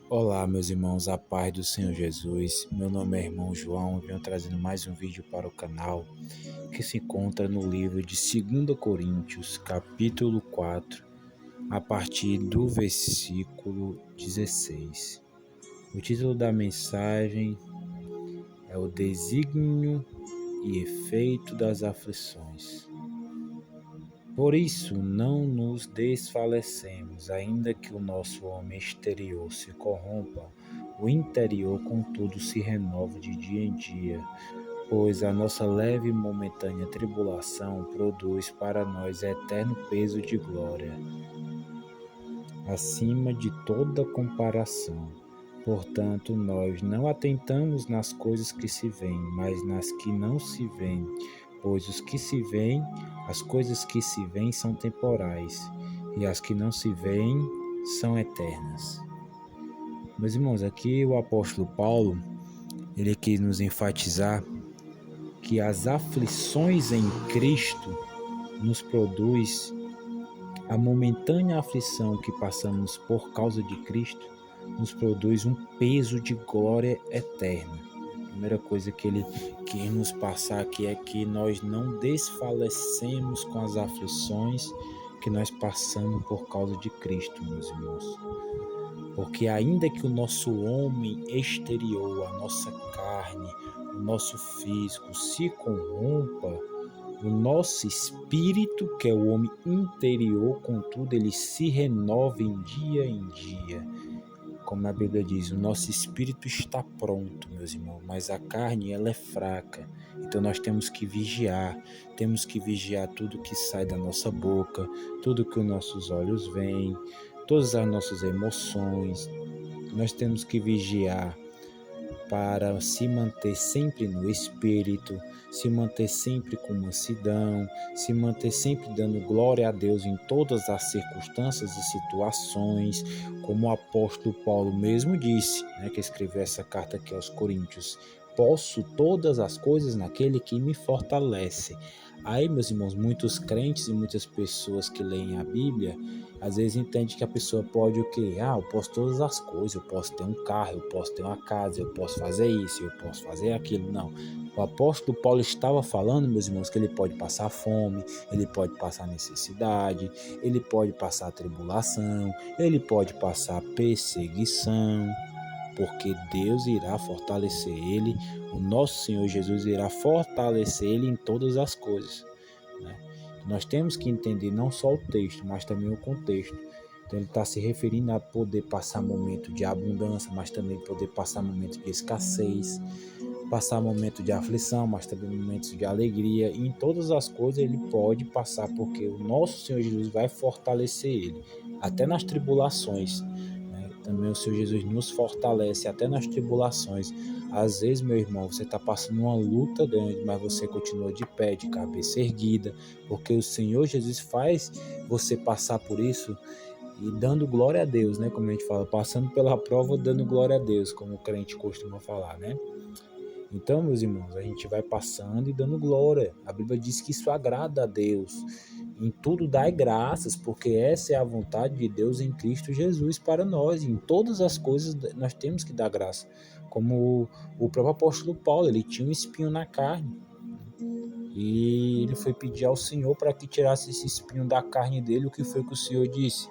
Olá, meus irmãos, a paz do Senhor Jesus. Meu nome é irmão João e venho trazendo mais um vídeo para o canal que se encontra no livro de 2 Coríntios, capítulo 4, a partir do versículo 16. O título da mensagem é o desígnio e efeito das aflições. Por isso não nos desfalecemos, ainda que o nosso homem exterior se corrompa, o interior contudo se renova de dia em dia, pois a nossa leve e momentânea tribulação produz para nós eterno peso de glória, acima de toda comparação. Portanto, nós não atentamos nas coisas que se veem, mas nas que não se veem, pois as coisas que se veem são temporais, e as que não se veem são eternas. Meus irmãos, aqui o apóstolo Paulo, ele quis nos enfatizar que as aflições em Cristo nos produz a momentânea aflição que passamos por causa de Cristo, nos produz um peso de glória eterna. A primeira coisa que ele quer nos passar aqui é que nós não desfalecemos com as aflições que nós passamos por causa de Cristo, meus irmãos. Porque ainda que o nosso homem exterior, a nossa carne, o nosso físico se corrompa, o nosso espírito, que é o homem interior, contudo, ele se renova em dia. Como a Bíblia diz, o nosso espírito está pronto, meus irmãos, mas a carne ela é fraca. Então nós temos que vigiar tudo que sai da nossa boca, tudo que os nossos olhos veem, todas as nossas emoções. Nós temos que vigiar para se manter sempre no espírito, se manter sempre com mansidão, se manter sempre dando glória a Deus em todas as circunstâncias e situações, como o apóstolo Paulo mesmo disse, que escreveu essa carta aqui aos Coríntios: posso todas as coisas naquele que me fortalece. Aí, meus irmãos, muitos crentes e muitas pessoas que leem a Bíblia, às vezes entendem que a pessoa pode o quê? Eu posso todas as coisas, eu posso ter um carro, eu posso ter uma casa, eu posso fazer isso, eu posso fazer aquilo. Não. O apóstolo Paulo estava falando, meus irmãos, que ele pode passar fome, ele pode passar necessidade, ele pode passar tribulação, ele pode passar perseguição, porque Deus irá fortalecer ele, o nosso Senhor Jesus irá fortalecer ele em todas as coisas. Nós temos que entender não só o texto, mas também o contexto. Então ele está se referindo a poder passar momento de abundância, mas também poder passar momento de escassez, passar momento de aflição, mas também momentos de alegria. E em todas as coisas ele pode passar, porque o nosso Senhor Jesus vai fortalecer ele, até nas tribulações. Também o Senhor Jesus nos fortalece até nas tribulações. Às vezes, meu irmão, você está passando uma luta grande, mas você continua de pé, de cabeça erguida, porque o Senhor Jesus faz você passar por isso e dando glória a Deus, como a gente fala, passando pela prova, dando glória a Deus, como o crente costuma falar, Então, meus irmãos, a gente vai passando e dando glória. A Bíblia diz que isso agrada a Deus. Em tudo dai graças, porque essa é a vontade de Deus em Cristo Jesus para nós. Em todas as coisas nós temos que dar graça. Como o próprio apóstolo Paulo, ele tinha um espinho na carne. E ele foi pedir ao Senhor para que tirasse esse espinho da carne dele. O que foi que o Senhor disse?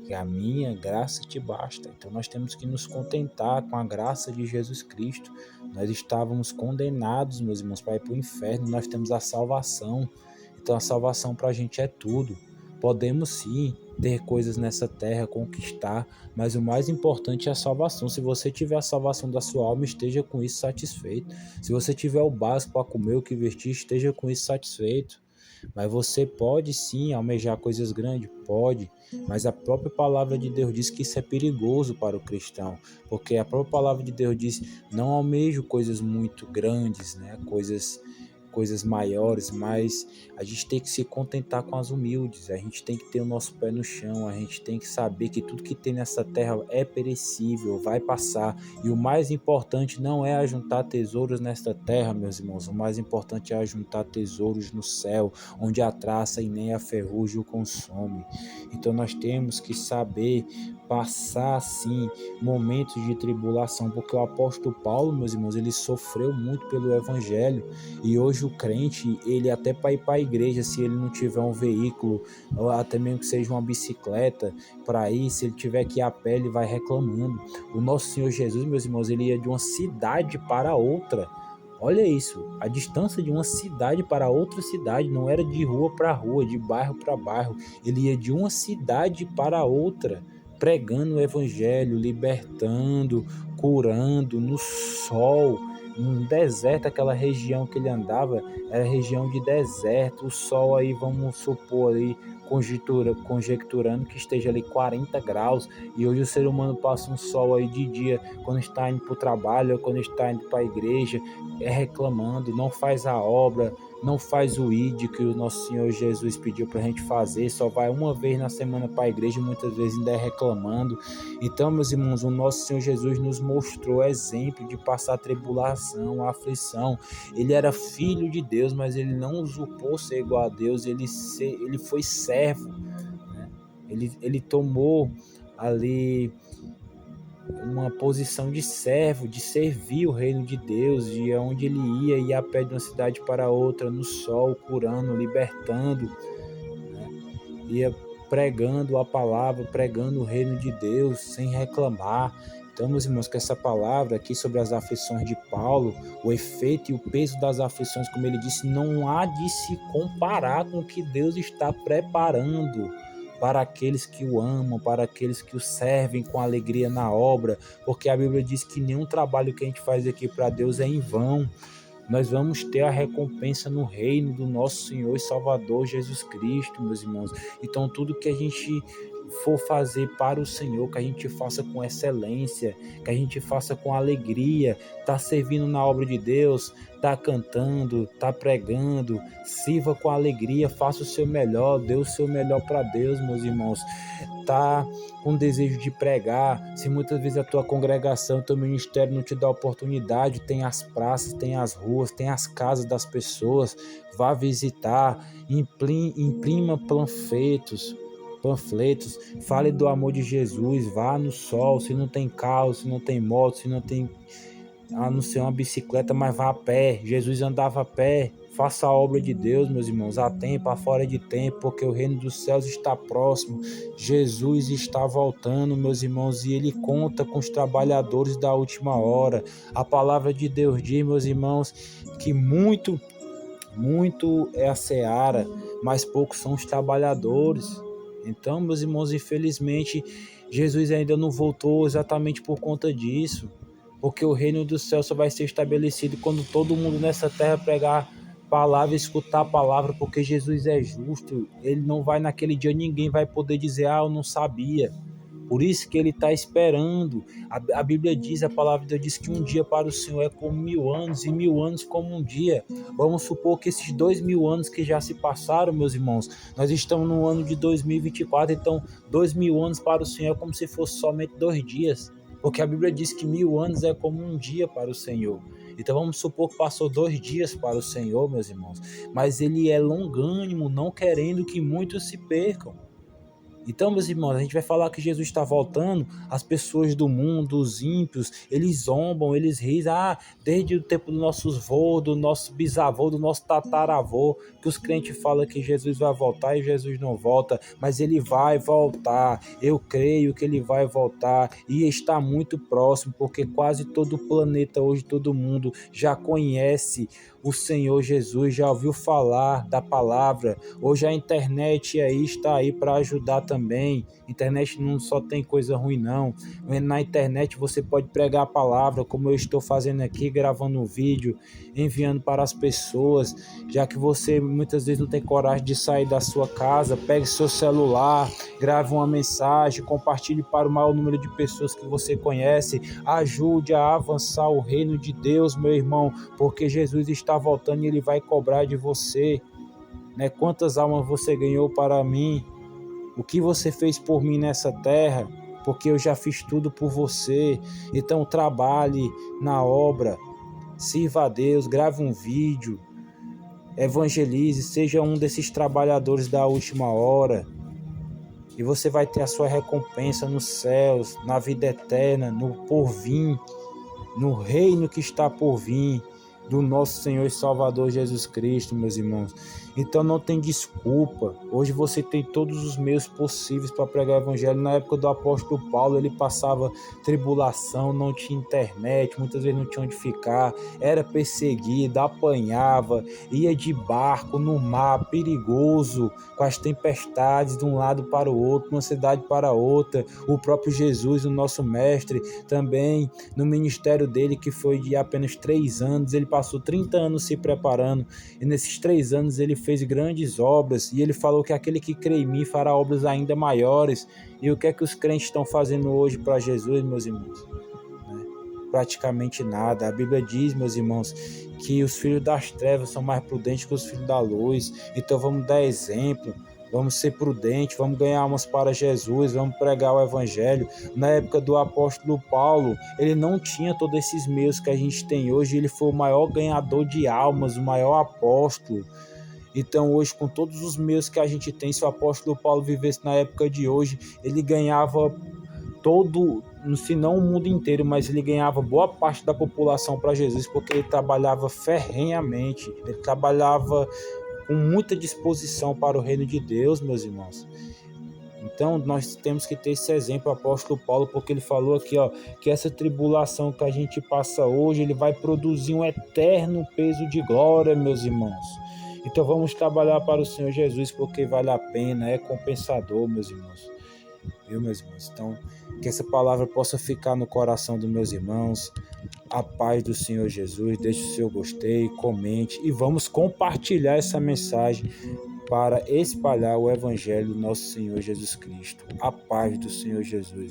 Que a minha graça te basta. Então nós temos que nos contentar com a graça de Jesus Cristo. Nós estávamos condenados, meus irmãos, para ir para o inferno. Nós temos a salvação. Então a salvação para a gente é tudo. Podemos sim ter coisas nessa terra, conquistar, mas o mais importante é a salvação. Se você tiver a salvação da sua alma, esteja com isso satisfeito. Se você tiver o básico para comer, o que vestir, esteja com isso satisfeito. Mas você pode sim almejar coisas grandes? Pode, mas a própria palavra de Deus diz que isso é perigoso para o cristão, porque a própria palavra de Deus diz: não almejo coisas muito grandes, coisas coisas maiores, mas a gente tem que se contentar com as humildes, a gente tem que ter o nosso pé no chão, a gente tem que saber que tudo que tem nessa terra é perecível, vai passar, e o mais importante não é ajuntar tesouros nesta terra, meus irmãos, o mais importante é ajuntar tesouros no céu, onde a traça e nem a ferrugem o consome. Então nós temos que saber passar sim momentos de tribulação, porque o apóstolo Paulo, meus irmãos, ele sofreu muito pelo evangelho, e hoje o crente, ele até para ir para a igreja, se ele não tiver um veículo, ou até mesmo que seja uma bicicleta para ir, se ele tiver que ir a pé, ele vai reclamando. O nosso Senhor Jesus, meus irmãos, ele ia de uma cidade para outra. Olha isso, a distância de uma cidade para outra cidade, não era de rua para rua, de bairro para bairro, ele ia de uma cidade para outra, pregando o evangelho, libertando, curando, no sol, no deserto. Aquela região que ele andava era região de deserto, o sol aí, vamos supor aí, conjecturando que esteja ali 40 graus, e hoje o ser humano passa um sol aí de dia, quando está indo para o trabalho, ou quando está indo para a igreja, reclamando, não faz a obra, não faz o ID que o nosso Senhor Jesus pediu para a gente fazer, só vai uma vez na semana para a igreja, muitas vezes ainda é reclamando. Então, meus irmãos, o nosso Senhor Jesus nos mostrou exemplo de passar tribulação, aflição. Ele era filho de Deus, mas ele não usurpou ser igual a Deus, ele foi servo, né? Ele tomou ali uma posição de servo, de servir o reino de Deus, e aonde ele ia a pé de uma cidade para outra, no sol, curando, libertando, né? Ia pregando a palavra, pregando o reino de Deus, sem reclamar. Então, meus irmãos, que essa palavra aqui sobre as aflições de Paulo, o efeito e o peso das aflições, como ele disse, não há de se comparar com o que Deus está preparando para aqueles que o amam, para aqueles que o servem com alegria na obra, porque a Bíblia diz que nenhum trabalho que a gente faz aqui para Deus é em vão. Nós vamos ter a recompensa no reino do nosso Senhor e Salvador Jesus Cristo, meus irmãos. Então, tudo que a gente for fazer para o Senhor, que a gente faça com excelência, que a gente faça com alegria, tá servindo na obra de Deus, tá cantando, tá pregando, sirva com alegria, faça o seu melhor, dê o seu melhor para Deus, meus irmãos. Tá com desejo de pregar, se muitas vezes a tua congregação, teu ministério não te dá oportunidade, tem as praças, tem as ruas, tem as casas das pessoas, vá visitar, imprima panfletos, fale do amor de Jesus, vá no sol, se não tem carro, se não tem moto, se não tem a não ser uma bicicleta, mas vá a pé. Jesus andava a pé. Faça a obra de Deus, meus irmãos, a tempo, a fora de tempo, porque o reino dos céus está próximo. Jesus está voltando, meus irmãos, e ele conta com os trabalhadores da última hora. A palavra de Deus diz, meus irmãos, que muito é a seara, mas poucos são os trabalhadores. Então, meus irmãos, infelizmente, Jesus ainda não voltou exatamente por conta disso, porque o reino do céu só vai ser estabelecido quando todo mundo nessa terra pregar palavra, escutar a palavra, porque Jesus é justo. Ele não vai, naquele dia ninguém vai poder dizer, eu não sabia. Por isso que ele está esperando. A Bíblia diz, a palavra de Deus diz que um dia para o Senhor é como 1000 anos, e 1000 anos como um dia. Vamos supor que esses 2000 anos que já se passaram, meus irmãos, nós estamos no ano de 2024, então 2000 anos para o Senhor é como se fosse somente 2 dias, porque a Bíblia diz que 1000 anos é como um dia para o Senhor. Então vamos supor que passou 2 dias para o Senhor, meus irmãos, mas ele é longânimo, não querendo que muitos se percam. Então, meus irmãos, a gente vai falar que Jesus está voltando, as pessoas do mundo, os ímpios, eles zombam, eles riem, desde o tempo dos nossos avós, do nosso bisavô, do nosso tataravô, que os crentes falam que Jesus vai voltar e Jesus não volta, mas ele vai voltar. Eu creio que ele vai voltar e está muito próximo, porque quase todo o planeta hoje, todo mundo já conhece o Senhor Jesus, já ouviu falar da palavra. Hoje a internet aí está aí para ajudar também. Internet não só tem coisa ruim não. Na internet você pode pregar a palavra, como eu estou fazendo aqui, gravando um vídeo, enviando para as pessoas, já que você muitas vezes não tem coragem de sair da sua casa, pegue seu celular, grave uma mensagem, compartilhe para o maior número de pessoas que você conhece, ajude a avançar o reino de Deus, meu irmão, porque Jesus está está voltando e Ele vai cobrar de você, né? Quantas almas você ganhou para mim? O que você fez por mim nessa terra? Porque eu já fiz tudo por você. Então trabalhe na obra, sirva a Deus, grave um vídeo, evangelize, seja um desses trabalhadores da última hora. E você vai ter a sua recompensa nos céus, na vida eterna, no porvir, no reino que está por vir do nosso Senhor e Salvador Jesus Cristo, meus irmãos. Então não tem desculpa. Hoje você tem todos os meios possíveis para pregar o evangelho. Na época do apóstolo Paulo, ele passava tribulação, não tinha internet, muitas vezes não tinha onde ficar, era perseguido, apanhava, ia de barco no mar, perigoso, com as tempestades de um lado para o outro, uma cidade para outra. O próprio Jesus, o nosso mestre, também no ministério dele, que foi de apenas 3 anos, ele passou 30 anos se preparando, e nesses 3 anos ele fez grandes obras, e ele falou que aquele que crê em mim fará obras ainda maiores. E o que é que os crentes estão fazendo hoje para Jesus, meus irmãos? Praticamente nada. A Bíblia diz, meus irmãos, que os filhos das trevas são mais prudentes que os filhos da luz. Então vamos dar exemplo, vamos ser prudentes, vamos ganhar almas para Jesus, vamos pregar o evangelho. Na época do apóstolo Paulo, ele não tinha todos esses meios que a gente tem hoje, ele foi o maior ganhador de almas, o maior apóstolo. Então hoje, com todos os meios que a gente tem, se o apóstolo Paulo vivesse na época de hoje, ele ganhava todo, se não o mundo inteiro, mas ele ganhava boa parte da população para Jesus, porque ele trabalhava ferrenhamente, ele trabalhava com muita disposição para o reino de Deus, meus irmãos. Então nós temos que ter esse exemplo, o apóstolo Paulo, porque ele falou aqui, que essa tribulação que a gente passa hoje, ele vai produzir um eterno peso de glória, meus irmãos. Então vamos trabalhar para o Senhor Jesus, porque vale a pena, é compensador, meus irmãos. Viu, meus irmãos? Então, que essa palavra possa ficar no coração dos meus irmãos. A paz do Senhor Jesus. Deixe o seu gostei, comente e vamos compartilhar essa mensagem para espalhar o evangelho do nosso Senhor Jesus Cristo. A paz do Senhor Jesus.